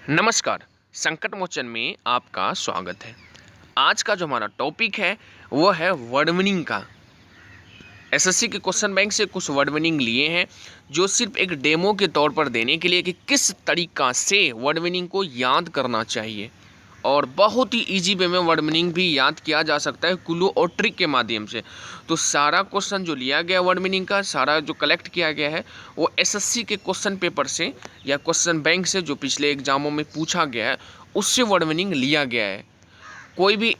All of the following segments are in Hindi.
नमस्कार। संकट मोचन में आपका स्वागत है। आज का जो हमारा टॉपिक है वो है वर्ड मीनिंग का। एसएससी के क्वेश्चन बैंक से कुछ वर्ड मीनिंग लिए हैं जो सिर्फ एक डेमो के तौर पर देने के लिए कि किस तरीका से वर्ड मीनिंग को याद करना चाहिए और बहुत ही इजी वे में वर्ड मीनिंग भी याद किया जा सकता है क्लू और ट्रिक के माध्यम से। तो सारा क्वेश्चन जो लिया गया वर्ड मीनिंग का, सारा जो कलेक्ट किया गया है वो एसएससी के क्वेश्चन पेपर से या क्वेश्चन बैंक से जो पिछले एग्जामों में पूछा गया है उससे वर्ड मीनिंग लिया गया है। कोई भी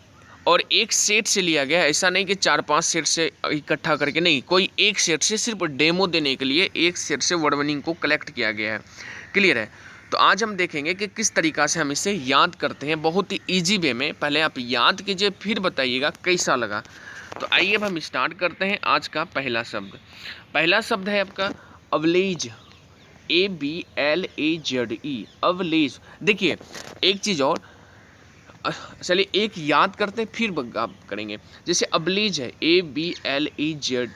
और एक सेट से लिया गया है, ऐसा नहीं कि 4-5 सेट से इकट्ठा करके, नहीं, कोई एक सेट से सिर्फ डेमो देने के लिए एक सेट से वर्ड मीनिंग को कलेक्ट किया गया है। क्लियर है? तो आज हम देखेंगे कि किस तरीक़ा से हम इसे याद करते हैं बहुत ही ईजी वे में। पहले आप याद कीजिए फिर बताइएगा कैसा लगा। तो आइए अब हम स्टार्ट करते हैं। आज का पहला शब्द है आपका अवलेज, ABLAZE, अवलेज। देखिए एक चीज़ और, चलिए एक याद करते हैं फिर आप करेंगे। जैसे अबलीज है, ABLEZE,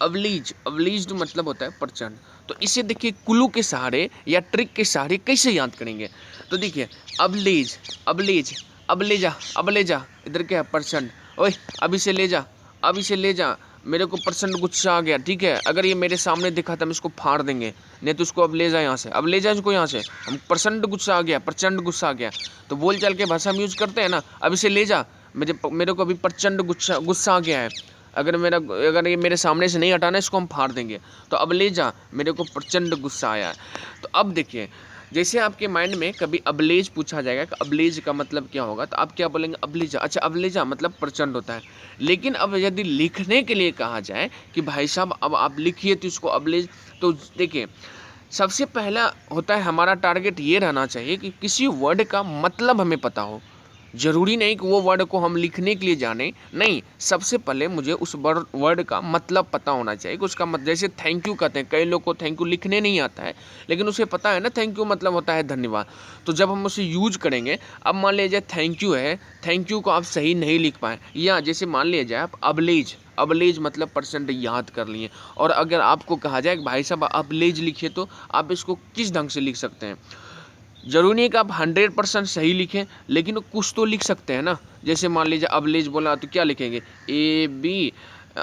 अवलीज। अवलीज मतलब होता है प्रचंड। तो इसे देखिए क्लू के सहारे या ट्रिक के सहारे कैसे याद करेंगे। तो देखिए अबलीज, अबलीज, अब ले जा, अब ले जा, इधर क्या है प्रचंड, ओए अब इसे ले जा, अब इसे ले जा, मेरे को प्रचंड गुस्सा आ गया। ठीक है, अगर ये मेरे सामने दिखा तो हम इसको फाड़ देंगे, नहीं तो उसको अब ले जा यहाँ से, अब ले जा इसको यहाँ से, हम प्रचंड गुस्सा आ गया, प्रचंड गुस्सा आ गया। तो बोल चाल के भाषा हम यूज करते हैं ना, अब इसे ले जा, मेरे को अभी प्रचंड गुस्सा आ गया है, अगर ये मेरे सामने से नहीं हटाना इसको हम फाड़ देंगे। तो अब ले जा, मेरे को प्रचंड गुस्सा आया है। तो अब देखिए जैसे आपके माइंड में कभी अबलेज पूछा जाएगा कि अबलेज का मतलब क्या होगा, तो आप क्या बोलेंगे, अबलेजा। अच्छा अबलेजा मतलब प्रचंड होता है। लेकिन अब यदि लिखने के लिए कहा जाए कि भाई साहब अब आप लिखिए तो इसको अबलेज, तो देखिए सबसे पहला होता है हमारा टारगेट ये रहना चाहिए कि किसी वर्ड का मतलब हमें पता हो। ज़रूरी नहीं कि वो वर्ड को हम लिखने के लिए जाने, नहीं, सबसे पहले मुझे उस वर्ड का मतलब पता होना चाहिए कि उसका जैसे थैंक यू कहते हैं, कई लोग को थैंक यू लिखने नहीं आता है लेकिन उसे पता है ना थैंक यू मतलब होता है धन्यवाद। तो जब हम उसे यूज करेंगे, अब मान लीजिए थैंक यू है, थैंक यू को आप सही नहीं लिख पाए, या जैसे मान लीजिए आप अबलेज, अबलेज मतलब परसेंट याद कर लिए, और अगर आपको कहा जाए कि भाई साहब अबलेज लिखिए, तो आप इसको किस ढंग से लिख सकते हैं। जरूरी नहीं कि आप 100% सही लिखें, लेकिन कुछ तो लिख सकते हैं ना। जैसे मान लीजिए अबलेज बोला तो क्या लिखेंगे, AB,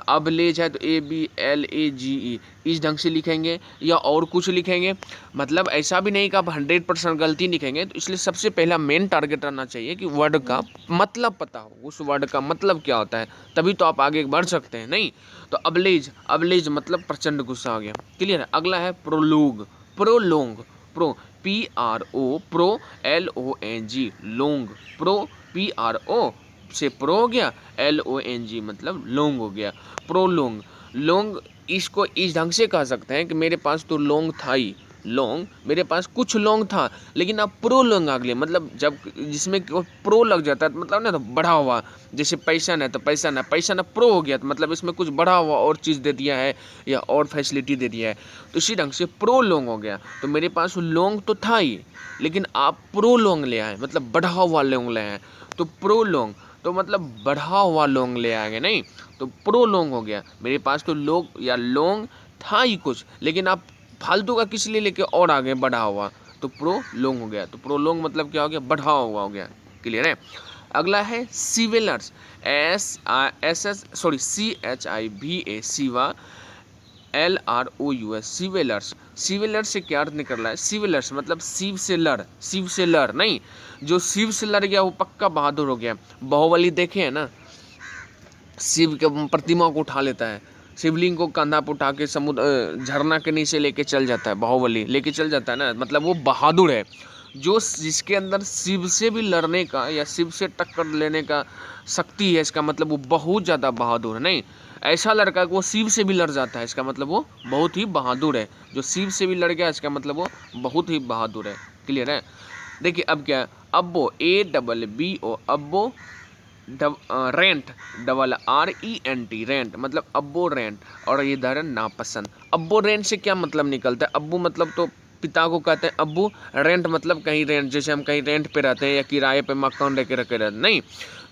अबलेज है तो ABLAGE, इस ढंग से लिखेंगे या और कुछ लिखेंगे। मतलब ऐसा भी नहीं कि आप 100% गलती लिखेंगे। तो इसलिए सबसे पहला मेन टारगेट रहना चाहिए कि वर्ड का मतलब पता हो, उस वर्ड का मतलब क्या होता है, तभी तो आप आगे बढ़ सकते हैं। नहीं तो अबलेज, अबलेज मतलब प्रचंड गुस्सा आ गया। क्लियर है? अगला है prologue, prolong, pro PRO, pro LONG, लोंग, प्रो PRO से प्रो हो गया, LONG मतलब लोंग हो गया, प्रोलोंग। लोंग इसको इस ढंग से कह सकते हैं कि मेरे पास तो लोंग था ही, लोंग मेरे पास कुछ लोंग था, लेकिन अब प्रो लोंग आ गया। मतलब जब जिसमें प्रो लग जाता है तो मतलब ना, तो बढ़ा हुआ, जैसे पैसा है तो पैसा ना प्रो हो गया, तो मतलब इसमें कुछ बढ़ा हुआ और चीज़ दे दिया है या और फैसिलिटी दे दिया है, तो इसी ढंग से प्रो लोंग हो गया। तो मेरे पास लोंग तो था ही, लेकिन आप प्रो लोंग ले आए, मतलब बढ़ा हुआ लोंग ले आए। तो प्रो लोंग तो मतलब बढ़ा हुआ लोंग ले आएंगे, नहीं तो प्रो लोंग हो गया। मेरे पास तो लोग या लोंग था ही कुछ, लेकिन आप फालतू का किस लिए लेके और आगे बढ़ा हुआ, तो प्रो लोंग हो गया। तो प्रो लोंग मतलब क्या हो गया, बढ़ा हुआ हो गया। क्लियर है? अगला है सिविलर्स, CHIVA, सिवा, LROUS, सिविलर्स। सिविलर्स से क्या अर्थ निकल रहा है, सिविलर्स मतलब शिव से लड़, शिव से लड़, नहीं, जो शिव से लड़ गया वो पक्का बहादुर हो गया। बाहुबली देखे है ना, शिव के प्रतिमा को उठा लेता है, शिवलिंग को कंधा पर उठा के समुद्र झरना के नीचे लेके चल जाता है, बाहुबली लेके चल जाता है ना, मतलब वो बहादुर है। जो जिसके अंदर शिव से भी लड़ने का या शिव से टक्कर लेने का शक्ति है, इसका मतलब वो बहुत ज़्यादा बहादुर है। नहीं, ऐसा लड़का वो शिव से भी लड़ जाता है, इसका मतलब वो बहुत ही बहादुर है। जो शिव से भी लड़ गया, इसका मतलब वो बहुत ही बहादुर है। क्लियर है? देखिए अब क्या है, अब्बो, ABBO, अब्बो, रेंट, RENT, रेंट मतलब अब्बो रेंट, और इधर है नापसंद। अब्बो रेंट से क्या मतलब निकलता है, अब्बू मतलब तो पिता को कहते हैं अब्बू, रेंट मतलब कहीं रेंट, जैसे हम कहीं रेंट पे रहते हैं या किराए पे मकान लेके रखे रहते, नहीं,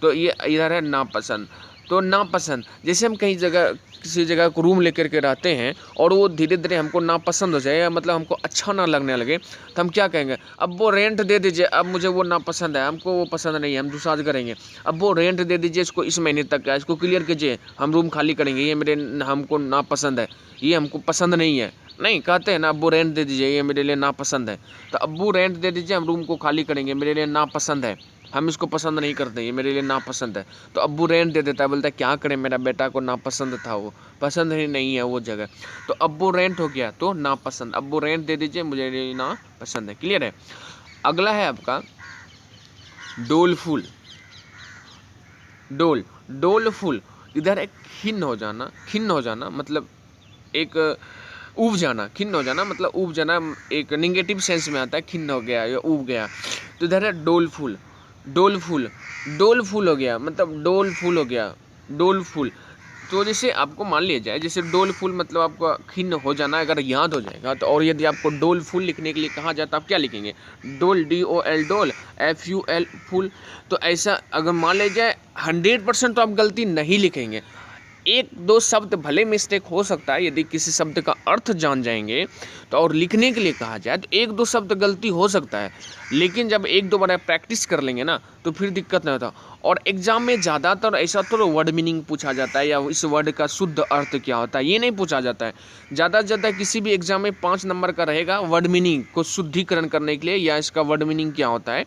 तो ये इधर है नापसंद। तो नापसंद, जैसे हम कहीं जगह किसी जगह को रूम लेकर के रहते हैं और वो धीरे धीरे हमको नापसंद हो जाए या मतलब हमको अच्छा ना लगने लगे, तो हम क्या कहेंगे, अब वो रेंट दे दीजिए, अब मुझे वो नापसंद है, हमको वो पसंद नहीं है, हम दूसरा करेंगे, अब वो रेंट दे दीजिए, इसको इस महीने तक का, इसको क्लियर कीजिए, हम रूम खाली करेंगे, ये मेरे हमको नापसंद है, ये हमको पसंद नहीं है। नहीं, कहते हैं ना, अब्बू रेंट दे दीजिए, ये मेरे लिए नापसंद है, तो अब्बू रेंट दे दीजिए, हम रूम को खाली करेंगे, मेरे लिए नापसंद है, हम इसको पसंद नहीं करते, ये मेरे लिए नापसंद है। तो अब्बू रेंट दे देता है, बोलता है क्या करें, मेरा बेटा को नापसंद था, वो पसंद ही नहीं है वो जगह, तो अब्बू रेंट हो गया तो नापसंद, अब्बू रेंट दे दीजिए, मुझे लिए नापसंद है। क्लियर है। अगला है आपका डोलफुल। डोलफुल, इधर एक खिन्न हो जाना, खिन्न हो जाना मतलब एक ऊब जाना, खिन्न हो जाना मतलब ऊब जाना, एक निगेटिव सेंस में आता है, खिन्न हो गया या ऊब गया। तो इधर है डोलफुल। डोलफुल हो गया मतलब डोलफुल हो गया, डोलफुल। तो जैसे आपको मान लिया जाए, जैसे डोलफुल मतलब आपका खिन्न हो जाना अगर याद हो जाएगा, तो और यदि आपको डोलफुल लिखने के लिए कहा जाए तो आप क्या लिखेंगे, डोल, DOL डोल, FUL फुल। तो ऐसा अगर मान लिया जाए 100% तो आप गलती नहीं लिखेंगे, एक दो शब्द भले मिस्टेक हो सकता है, यदि किसी शब्द का अर्थ जान जाएंगे तो और लिखने के लिए कहा जाए तो एक दो शब्द गलती हो सकता है, लेकिन जब एक दो बार प्रैक्टिस कर लेंगे ना तो फिर दिक्कत नहीं होता। और एग्जाम में ज़्यादातर ऐसा तो वर्ड मीनिंग पूछा जाता है या इस वर्ड का शुद्ध अर्थ क्या होता है, ये नहीं पूछा जाता है। ज़्यादा से ज़्यादा किसी भी एग्जाम में 5 नंबर का रहेगा वर्ड मीनिंग को शुद्धिकरण करने के लिए, या इसका वर्ड मीनिंग क्या होता है,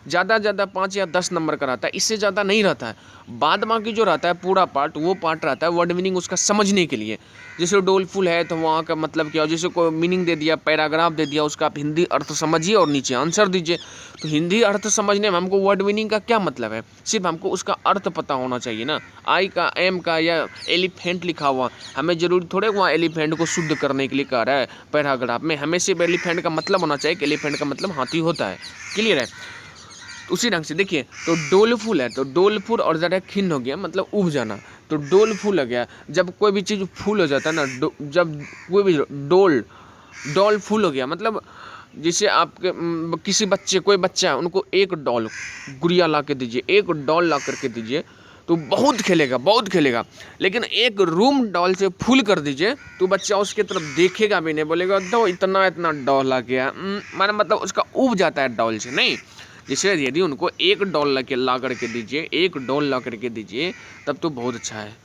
ज़्यादा से ज़्यादा 5 या 10 नंबर का रहता है, इससे ज़्यादा नहीं रहता है। बाद बाकी जो रहता है पूरा पार्ट, वो पार्ट रहता है वर्ड मीनिंग उसका समझने के लिए। जैसे डोलफुल है तो वहाँ का मतलब क्या हो, जैसे कोई मीनिंग दे दिया, पैराग्राफ दे दिया, उसका आप हिंदी अर्थ समझिए और नीचे आंसर दीजिए। तो हिंदी अर्थ समझने में हमको वर्ड मीनिंग का क्या मतलब है, सिर्फ हमको उसका अर्थ पता होना चाहिए ना। आई का, एम का, या एलिफेंट लिखा हुआ, हमें जरूरी थोड़े वहाँ एलिफेंट को शुद्ध करने के लिए कह रहा है पैराग्राफ में, हमें सिर्फ एलिफेंट का मतलब होना चाहिए कि एलिफेंट का मतलब हाथी होता है। क्लियर है। उसी ढंग से देखिए, तो डोलफुल है तो डोलफुल, और ज़्यादा खिन्न हो गया मतलब उब जाना, तो डोलफुल हो गया। जब कोई भी चीज़ फूल हो जाता है ना, जब कोई भी डॉल फुल हो गया मतलब, जैसे आपके किसी बच्चे, कोई बच्चा है, उनको एक डॉल गुड़िया ला के दीजिए, एक डॉल ला करके दीजिए तो बहुत खेलेगा, बहुत खेलेगा। लेकिन एक रूम डॉल से फुल कर दीजिए तो बच्चा उसके तरफ देखेगा भी नहीं, बोलेगा दो इतना इतना डॉल ला गया, माना मतलब उसका उब जाता है डॉल से। नहीं, जैसे यदि उनको एक डॉल ला करके दीजिए, एक डॉल ला करके दीजिए, तब तो बहुत अच्छा है।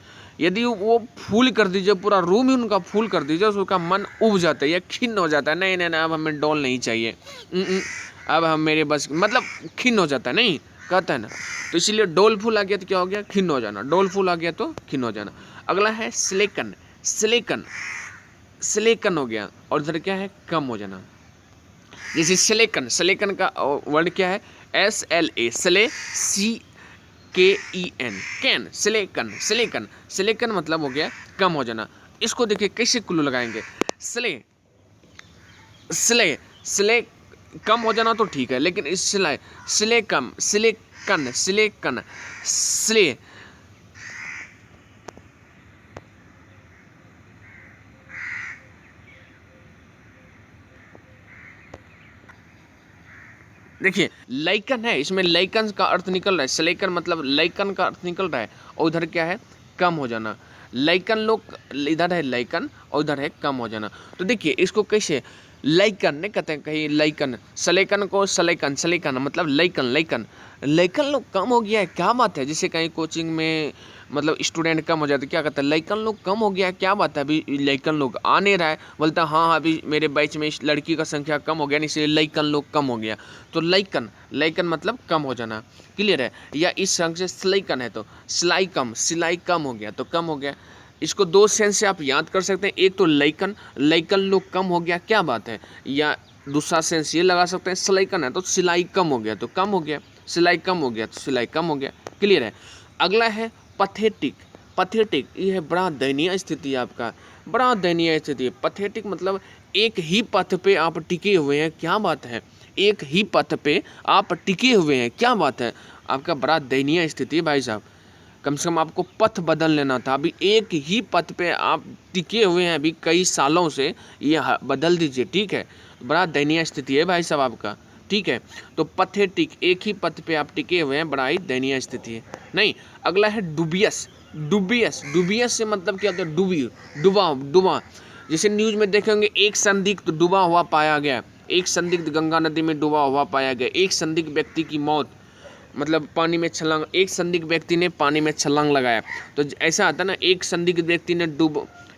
यदि वो फूल कर दीजिए, पूरा रूम ही उनका फूल कर दीजिए, तो उसका मन उब जाता है या खिन्न हो जाता है, नहीं नहीं नहीं अब हमें डॉल नहीं चाहिए, अब हम मेरे बस मतलब खिन्न हो जाता है, नहीं कहता है ना। तो इसीलिए डोलफुल आ गया तो क्या हो गया, खिन्न हो जाना, डोलफुल आ गया तो खिन्न हो जाना। अगला है स्लेकन। स्लेकन, स्लेकन हो गया, और इधर क्या है, कम हो जाना। जैसे स्लेकन, स्लेकन का वर्ड क्या है, SLA, स्ले, CKEN, कैन, स्लेकन, स्लेकन, स्लेकन मतलब हो गया कम हो जाना। इसको देखिए कैसे क्लू लगाएंगे, स्ले, स्ले, स्ले कम हो जाना तो ठीक है, लेकिन इस स्ले, स्ले कम, स्लेकन, स्लेकन, स्ले, देखिए लाइकन है, इसमें लाइकन का अर्थ निकल रहा है, स्लेकन मतलब लाइकन का अर्थ निकल रहा है, और उधर क्या है, कम हो जाना। लाइकन लोग, इधर है लाइकन और उधर है कम हो जाना। तो देखिए इसको कैसे, लाइकन नहीं कहते हैं कहीं, लाइकन, सलेकन को सलेकन, सलेकन मतलब लाइकन, लाइकन, लाइकन लोग कम हो गया है, क्या बात है। जैसे कहीं कोचिंग में मतलब स्टूडेंट कम हो जाते, क्या कहते हैं, लाइकन लोग कम हो गया है, क्या बात है, अभी लाइकन लोग आ नहीं रहा है, बोलता हाँ हाँ अभी मेरे बैच में इस लड़की का संख्या कम हो गया, इसलिए लाइकन लोग कम हो गया। तो लाइकन, लाइकन मतलब कम हो जाना। क्लियर है। या इस संग से स्लाइकन है तो सिलाई कम, सिलाई कम हो गया तो कम हो गया। इसको दो सेंस से आप याद कर सकते हैं, एक तो लाइकन, लाइकन लोग कम हो गया, क्या बात है। या दूसरा सेंस ये लगा सकते हैं, सिलाइकन है तो सिलाई कम हो गया तो कम हो गया, सिलाई कम हो गया तो सिलाई कम हो गया। क्लियर है। अगला है पथेटिक। पथेटिक ये है बड़ा दयनीय स्थिति है आपका, बड़ा दयनीय स्थिति है। पथेटिक मतलब एक ही पथ पे आप टिके हुए हैं, क्या बात है, एक ही पथ पे आप टिके हुए हैं, क्या बात है। आपका बड़ा दयनीय स्थिति है भाई साहब, कम से कम आपको पथ बदल लेना था। अभी एक ही पथ पे आप टिके हुए हैं अभी कई सालों से, ये बदल दीजिए, ठीक है। बड़ा दयनीय स्थिति है भाई साहब आपका, ठीक है। तो पथेटिक, एक ही पथ पे आप टिके हुए हैं, बड़ा ही दयनीय स्थिति है। नहीं, अगला है डुबियस। डुबियस, डुबियस से मतलब क्या होता है, डूबी, डुबा, डुबा। जैसे न्यूज में देखेंगे एक संदिग्ध डूबा हुआ पाया गया, एक संदिग्ध गंगा नदी में डूबा हुआ पाया गया, एक संदिग्ध व्यक्ति की मौत, मतलब पानी में छलांग, एक संदिग्ध व्यक्ति ने पानी में छलांग लगाया। तो ऐसा आता है ना, एक संदिग्ध व्यक्ति ने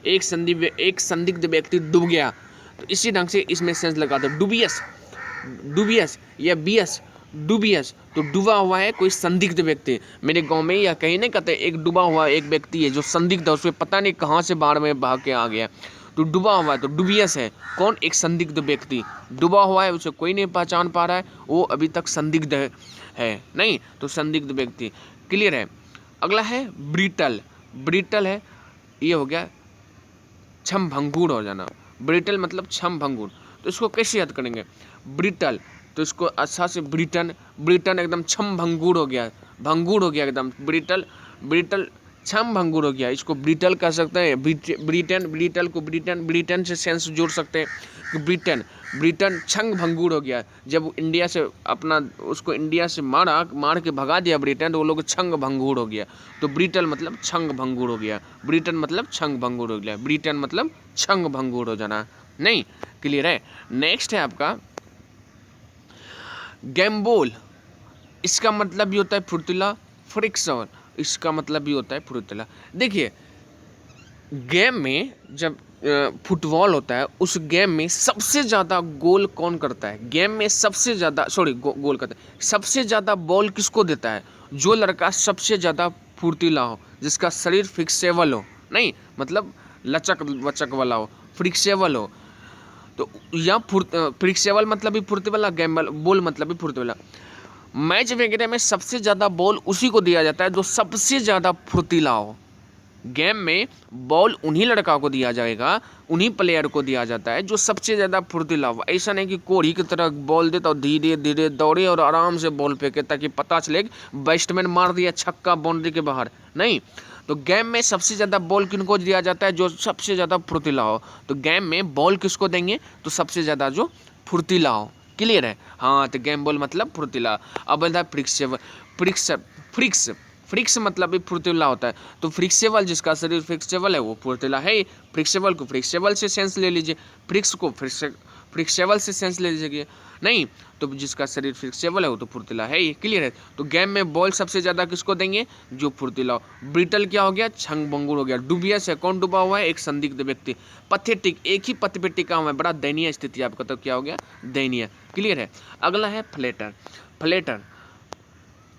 एक संदिग्ध व्यक्ति डूब गया, तो इसी ढंग से इसमें सेंस लगाते हैं। डुबियस, डुबियस या बियस, डुबियस तो डूबा हुआ है कोई संदिग्ध व्यक्ति। मेरे गांव में या कहीं नहीं कहते, एक डूबा हुआ एक व्यक्ति है जो संदिग्ध है, उसमें पता नहीं कहाँ से बाढ़ में भाग के आ गया, तो डूबा हुआ है, तो डुबियस है कौन, एक संदिग्ध व्यक्ति डूबा हुआ है, उसे कोई नहीं पहचान पा रहा है, वो अभी तक संदिग्ध है नहीं, तो संदिग्ध व्यक्ति। क्लियर है। अगला है ब्रिटल, ब्रिटल है, ये हो गया छम भंगूर हो जाना, ब्रिटल मतलब छम भंगूर। तो इसको कैसे याद करेंगे, ब्रिटल, तो इसको अच्छा से ब्रिटन, ब्रिटन एकदम छम भंगूर हो गया, भंगूर हो गया एकदम, ब्रिटल, ब्रिटल छम भंगूर हो गया, इसको ब्रिटल कह सकते हैं। ब्रिटेन, ब्रिटल को ब्रिटन, ब्रिटेन से सेंस जोड़ सकते हैं कि ब्रिटेन, ब्रिटन छंग भंगूर हो गया, जब इंडिया से अपना उसको इंडिया से मार के भगा दिया ब्रिटेन, तो वो लोग छंग भंगूर हो गया, तो ब्रिटल मतलब छंग भंगूर हो गया, ब्रिटेन मतलब छंग भंगूर हो गया, ब्रिटेन मतलब छंग भंगूर हो जाना नहीं। क्लियर है। नेक्स्ट है आपका गैम्बोल, इसका मतलब भी होता है फुर्तीला, फ्रिक्शन, इसका मतलब भी होता है फुर्तीला। देखिए गेम में जब फुटबॉल होता है, उस गेम में सबसे ज़्यादा गोल कौन करता है, गेम में सबसे ज़्यादा गोल करता है, सबसे ज़्यादा बॉल किसको देता है, जो लड़का सबसे ज़्यादा फुर्तीला हो, जिसका शरीर फिक्सेबल हो, नहीं मतलब लचक वचक वाला हो, फ्रिक्सेबल हो, तो या फ्रिक्सेबल मतलब भी फुर्तीवाला, गैम्बल बॉल मतलब भी फुर्तीवाला। मैच वगैरह में सबसे ज़्यादा बॉल उसी को दिया जाता है जो सबसे ज़्यादा फुर्तीला हो। गेम में बॉल उन्हीं लड़का को दिया जाएगा, उन्हीं प्लेयर को दिया जाता है जो सबसे ज़्यादा फुर्तीला हो। ऐसा नहीं कि कोहड़ी की तरह बॉल दे तो धीरे धीरे दौड़े और आराम से बॉल फेंके ताकि पता चले बैट्समैन मार दिया छक्का बाउंड्री के बाहर, नहीं। तो गेम में सबसे ज़्यादा बॉल किनको दिया जाता है, जो सबसे ज़्यादा फुर्तीला हो। तो गेम में बॉल किसको देंगे, तो सबसे ज़्यादा जो फुर्तीला हो। क्लियर है। हाँ, तो गेम बॉल मतलब फुर्तीला। अब बोलता है फ्रिक्स, फ्रिक्स मतलब भी फुर्तीला होता है, तो फ्रिक्सेबल, जिसका शरीर फ्रिक्सेबल है वो फुर्तीला है। फ्रिक्सेबल को फ्रिक्सेबल से सेंस ले लीजिए, फ्रिक्स को फ्रिक्सेबल से सेंस ले लीजिए, नहीं तो जिसका शरीर फ्रिक्सेबल है वो तो फुर्तीला है ही। क्लियर है। तो गेम में बॉल सबसे ज़्यादा किसको देंगे, जो फुर्तीला हो। ब्रिटल क्या हो गया, छंग भंगूर हो गया। डुबियस है, कौन डूबा हुआ है, एक संदिग्ध व्यक्ति। पथेटिक, एक ही पथ पे टिका हुआ है, बड़ा दयनीय स्थिति आपका, तो क्या हो गया, दयनीय। क्लियर है। अगला है फ्लेटर, फ्लेटर,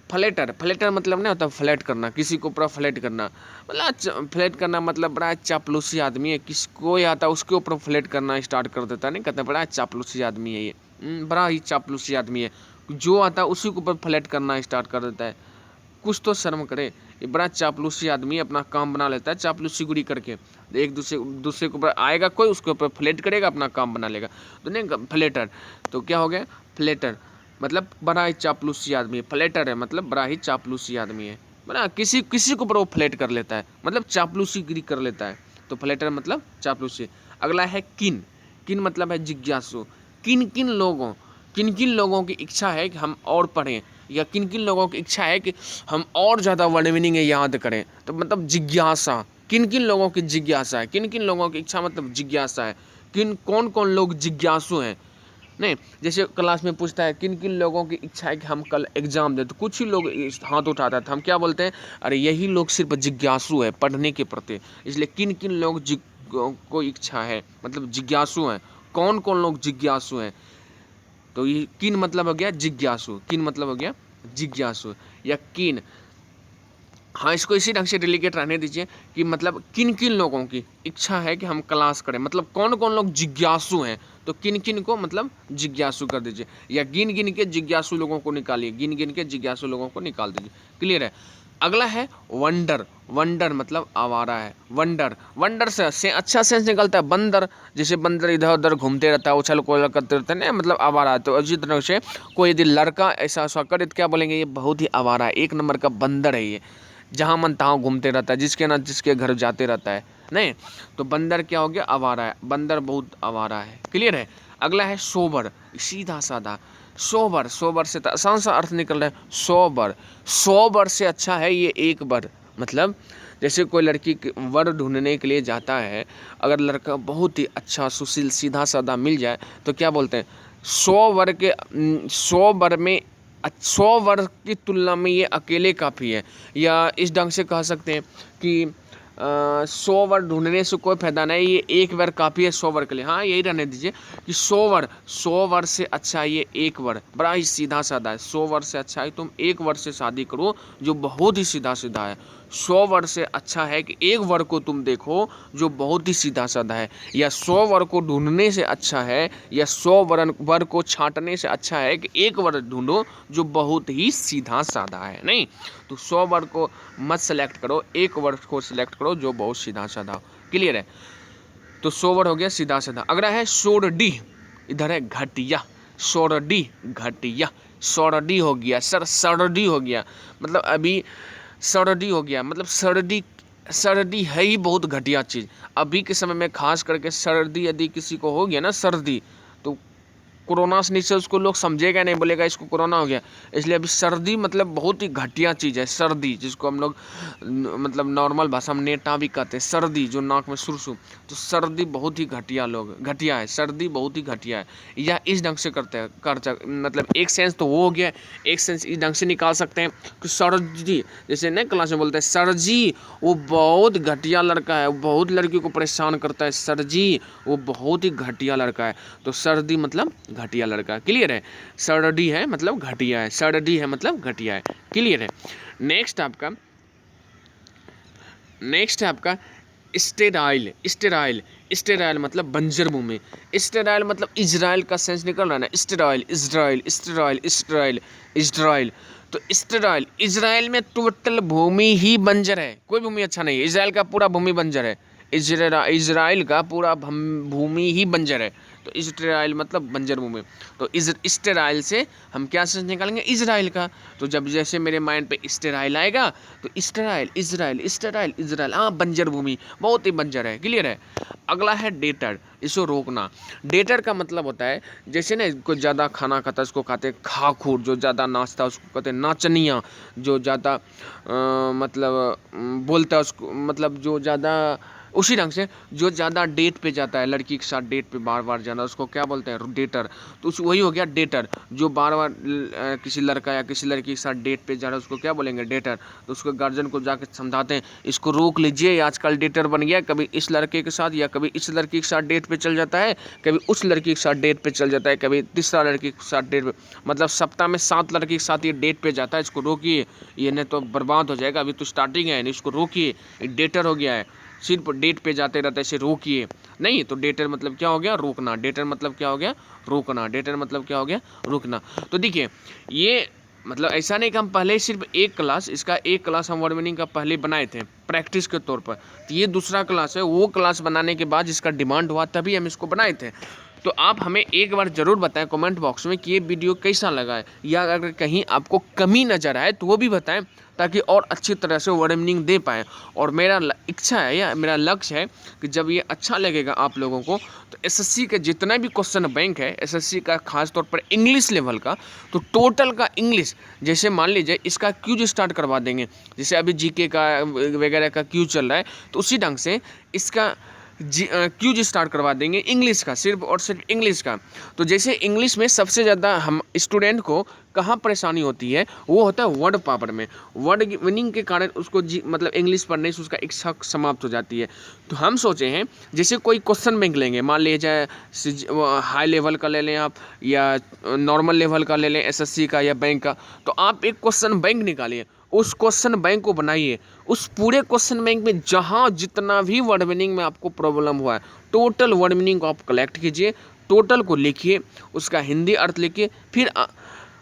फ्लेटर, फ्लेटर मतलब नहीं होता फ्लैट करना, किसी को ऊपर फ्लैट करना, मतलब फ्लैट करना मतलब बड़ा चापलूसी आदमी है, किसको आता है उसके ऊपर फ्लैट करना स्टार्ट कर देता है, नहीं कहते बड़ा चापलूसी आदमी है ये, बड़ा ही चापलूसी आदमी है, जो आता है उसी के ऊपर फ्लैट करना स्टार्ट कर देता है। कुछ तो शर्म करे, ये बड़ा चापलूसी आदमी अपना काम बना लेता है चापलूसी गुड़ी करके, एक दूसरे के ऊपर आएगा कोई, उसके ऊपर फ्लैट करेगा, अपना काम बना लेगा, तो नहीं फ्लेटर। तो क्या हो गया, फ्लेटर मतलब बड़ा ही चापलूसी आदमी है, फ्लेटर है मतलब बड़ा ही चापलूसी आदमी है, बड़ा किसी के ऊपर वो फ्लैट कर लेता है, मतलब चापलूसी गिरी कर लेता है, तो फ्लेटर मतलब चापलूसी। अगला है किन, किन मतलब है जिज्ञासु। किन किन लोगों की इच्छा है कि हम और पढ़ें, या किन किन लोगों की इच्छा है कि हम और ज़्यादा वर्ड मीनिंग याद करें, तो मतलब जिज्ञासा। किन किन लोगों की जिज्ञासा है, किन किन लोगों की इच्छा मतलब जिज्ञासा है, कौन कौन लोग जिज्ञासु हैं, नहीं। जैसे क्लास में पूछता है किन किन लोगों की इच्छा है कि हम कल एग्जाम दें, तो कुछ ही लोग हाथ उठाता है, तो हम क्या बोलते हैं, अरे यही लोग सिर्फ जिज्ञासु है पढ़ने के प्रति, इसलिए किन किन लोग को इच्छा है मतलब जिज्ञासु हैं, कौन कौन लोग जिज्ञासु हैं, तो ये किन मतलब हो गया जिज्ञासु, किन मतलब हो गया जिज्ञासु या किन। हाँ, इसको इसी ढंग से डेलीकेट रहने दीजिए कि मतलब किन किन लोगों की इच्छा है कि हम क्लास करें, मतलब कौन कौन लोग जिज्ञासु हैं, तो किन किन को मतलब जिज्ञासु कर दीजिए, या गिन गिन के जिज्ञासु लोगों को निकालिए, गिन गिन के जिज्ञासु लोगों को निकाल दीजिए। क्लियर है। अगला है वंडर, वंडर मतलब आवारा है, वंडर, वंडर से अच्छा सेंस निकलता है बंदर, जैसे बंदर इधर उधर घूमते रहता है, उछल कोल करते रहते हैं ना, मतलब आवारा। तो इसी तरह से कोई यदि लड़का ऐसा करे तो क्या बोलेंगे, ये बहुत ही आवारा है, एक नंबर का बंदर है ये, जहाँ मन तहाँ घूमते रहता है, जिसके ना जिसके घर जाते रहता है, नहीं। तो बंदर क्या हो गया, आवारा है, बंदर बहुत आवारा है। क्लियर है। अगला है सोबर, सीधा साधा, सोबर, सोबर से आसान सा अर्थ निकल रहा है, सोबर, 100 बर से अच्छा है ये एक बर, मतलब जैसे कोई लड़की वर ढूंढने के लिए जाता है, अगर लड़का बहुत ही अच्छा सुशील सीधा साधा मिल जाए तो क्या बोलते हैं, 100 वर की तुलना में ये अकेले काफ़ी है। या इस ढंग से कह सकते हैं कि 100 वर ढूंढने से कोई फायदा नहीं, ये एक वर काफ़ी है 100 वर के लिए। हाँ, यही रहने दीजिए कि 100 वर से अच्छा है ये एक वर, बड़ा ही सीधा साधा है। 100 वर से अच्छा है तुम एक वर से शादी करो जो बहुत ही सीधा सीधा है। 100 वर से अच्छा है कि एक वर को तुम देखो जो बहुत ही सीधा साधा है। या 100 वर को ढूंढने से अच्छा है, या 100 वर को छांटने से अच्छा है कि एक वर ढूंढो जो बहुत ही सीधा साधा है। नहीं तो 100 वर को मत सेलेक्ट करो, एक वर को सिलेक्ट करो जो बहुत सीधा साधा हो। क्लियर है? तो 100 वर हो गया सीधा साधा। अगला है सोरडी, इधर है घटिया। सोरडी घटिया, सोरडी हो गया सर, सरडी हो गया, मतलब अभी सर्दी हो गया, मतलब सर्दी है ही बहुत घटिया चीज़। अभी के समय में खास करके सर्दी यदि किसी को हो गया ना सर्दी, तो कोरोना से नीचे उसको लोग समझेगा नहीं, बोलेगा इसको कोरोना हो गया। इसलिए अभी सर्दी मतलब बहुत ही घटिया चीज़ है। सर्दी जिसको हम लोग मतलब नॉर्मल भाषा में नेटा भी कहते हैं, सर्दी जो नाक में सुरसु, तो सर्दी बहुत ही घटिया है, सर्दी बहुत ही घटिया है। या इस ढंग से करते हैं मतलब एक सेंस तो वो हो गया, एक सेंस इस ढंग से निकाल सकते हैं कि सरजी, जैसे नए क्लास में बोलते हैं सरजी वो बहुत घटिया लड़का है, वो बहुत लड़की को परेशान करता है, सरजी वो बहुत ही घटिया लड़का है। तो सर्दी मतलब घटिया लड़का। क्लियर है? सर्डी है मतलब घटिया है, सर्डी है मतलब घटिया है। क्लियर है? नेक्स्ट आपका स्टेराइल। स्टेराइल मतलब बंजर भूमि। स्टेराइल मतलब इजराइल का सेंस निकल रहा है ना, इजराइल। तो स्टेराइल इजराइल में टोटल भूमि ही बंजर है, कोई भूमि अच्छा नहीं है। इजराइल का पूरा भूमि बंजर है, इजराइल का पूरा भूमि ही बंजर है। तो स्टेराइल मतलब बंजर भूमि। तो स्टेराइल से हम क्या सेंस निकालेंगे, इजराइल का। तो जब जैसे मेरे माइंड पे स्टेराइल आएगा तो इजराइल हाँ बंजर भूमि, बहुत ही बंजर है। क्लियर है? अगला है डेटर, इसको रोकना। डेटर का मतलब होता है जैसे ना कोई ज़्यादा खाना खाता है उसको कहते हैं खाखुर, जो ज़्यादा नाचता है उसको कहते हैं नाचनिया, जो ज़्यादा मतलब बोलता है उसको, मतलब जो ज़्यादा उसी ढंग से जो ज़्यादा डेट पे जाता है, लड़की के साथ डेट पे बार बार जाना, उसको क्या बोलते हैं, डेटर। तो वही हो गया डेटर, जो बार बार किसी लड़का या किसी लड़की के साथ डेट पे जा रहा है उसको क्या बोलेंगे, डेटर। तो उसको गार्जियन को जाकर समझाते हैं इसको रोक लीजिए, आजकल डेटर बन गया, कभी इस लड़के के साथ या कभी इस लड़की के साथ डेट पे चल जाता है, कभी उस लड़की के साथ डेट पे चल जाता है, कभी तीसरा लड़की के साथ डेट पे, मतलब सप्ताह में 7 लड़की के साथ ये डेट पे जाता है। इसको रोकिए, ये नहीं तो बर्बाद हो जाएगा, अभी तो स्टार्टिंग है, इसको रोकिए, डेटर हो गया है, सिर्फ डेट पे जाते रहते हैं, इसे रोकिए। नहीं तो डेटर मतलब क्या हो गया, रोकना। डेटर मतलब क्या हो गया, रोकना। डेटर मतलब क्या हो गया, रोकना। तो देखिए ये मतलब ऐसा नहीं कि हम पहले सिर्फ एक क्लास हम वर्ड मीनिंग का पहले बनाए थे प्रैक्टिस के तौर पर, तो ये दूसरा क्लास है। वो क्लास बनाने के बाद जिसका डिमांड हुआ तभी हम इसको बनाए थे। तो आप हमें एक बार ज़रूर बताएं कमेंट बॉक्स में कि ये वीडियो कैसा लगा है, या अगर कहीं आपको कमी नज़र आए तो वो भी बताएं, ताकि और अच्छी तरह से वर्ड मीनिंग दे पाएँ। और मेरा इच्छा है या मेरा लक्ष्य है कि जब ये अच्छा लगेगा आप लोगों को, तो एसएससी के जितना भी क्वेश्चन बैंक है, एसएससी का खास तौर पर इंग्लिश लेवल का, तो टोटल का इंग्लिश, जैसे मान लीजिए इसका क्यूज स्टार्ट करवा देंगे, जैसे अभी जीके का वगैरह का क्यूज चल रहा है, तो उसी ढंग से इसका क्यूज स्टार्ट करवा देंगे इंग्लिश का, सिर्फ और सिर्फ इंग्लिश का। तो जैसे इंग्लिश में सबसे ज़्यादा हम स्टूडेंट को कहाँ परेशानी होती है, वो होता है वर्ड पावर में। वर्ड मीनिंग के कारण उसको मतलब इंग्लिश पढ़ने से उसका इच्छा समाप्त हो जाती है। तो हम सोचे हैं जैसे कोई क्वेश्चन बैंक लेंगे, मान लीजिए हाई लेवल का ले लें आप, या नॉर्मल लेवल का ले लें एसएससी का या बैंक का, तो आप एक क्वेश्चन बैंक निकालिए, उस क्वेश्चन बैंक को बनाइए, उस पूरे क्वेश्चन बैंक में जहाँ जितना भी वर्ड मीनिंग में आपको प्रॉब्लम हुआ है, टोटल वर्ड मीनिंग को आप कलेक्ट कीजिए, टोटल को लिखिए, उसका हिंदी अर्थ लिखिए, फिर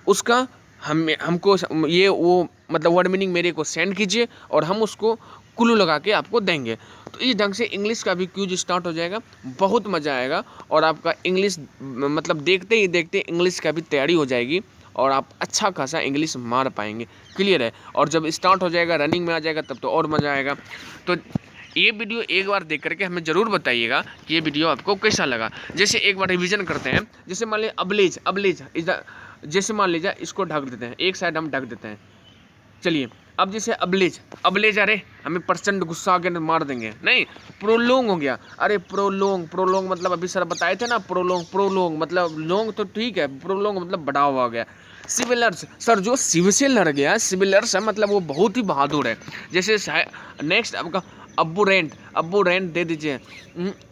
उसका हमको ये वो मतलब वर्ड मीनिंग मेरे को सेंड कीजिए, और हम उसको कुल्लू लगा के आपको देंगे। तो इस ढंग से इंग्लिश का भी क्यूज स्टार्ट हो जाएगा, बहुत मज़ा आएगा, और आपका इंग्लिश मतलब देखते ही देखते इंग्लिश का भी तैयारी हो जाएगी, और आप अच्छा खासा इंग्लिश मार पाएंगे। क्लियर है? और जब स्टार्ट हो जाएगा, रनिंग में आ जाएगा, तब तो और मज़ा आएगा। तो ये वीडियो एक बार देख करके हमें ज़रूर बताइएगा कि ये वीडियो आपको कैसा लगा। जैसे एक बार रिवीजन करते हैं, जैसे मान लीजिए अबलेज जैसे मान लीजिए इसको ढक देते हैं, एक साइड हम ढक देते हैं, चलिए अब जैसे अबलेज, अबलेज अरे हमें प्रचंड गुस्सा आके मार देंगे, नहीं। प्रोलोंग हो गया, अरे प्रोलोंग, प्रोलोंग मतलब अभी सर बताए थे ना, प्रोलोंग, प्रोलोंग मतलब लोंग तो ठीक है, प्रोलोंग मतलब बढ़ा हुआ हो गया। सिविलर्स, सर जो शिव से लड़ गया सिविलर्स है, मतलब वो बहुत ही बहादुर है। जैसे नेक्स्ट आपका अब्बुरेंट, अब्बुरेंट दे दीजिए,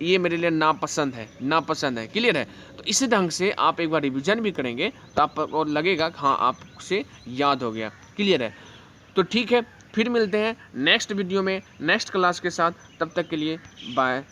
ये मेरे लिए नापसंद है, नापसंद है, क्लियर है। तो इसी ढंग से आप एक बार रिवीजन भी करेंगे तो आपको लगेगा कि हाँ आपसे याद हो गया, क्लियर है। तो ठीक है, फिर मिलते हैं नेक्स्ट वीडियो में नेक्स्ट क्लास के साथ, तब तक के लिए बाय।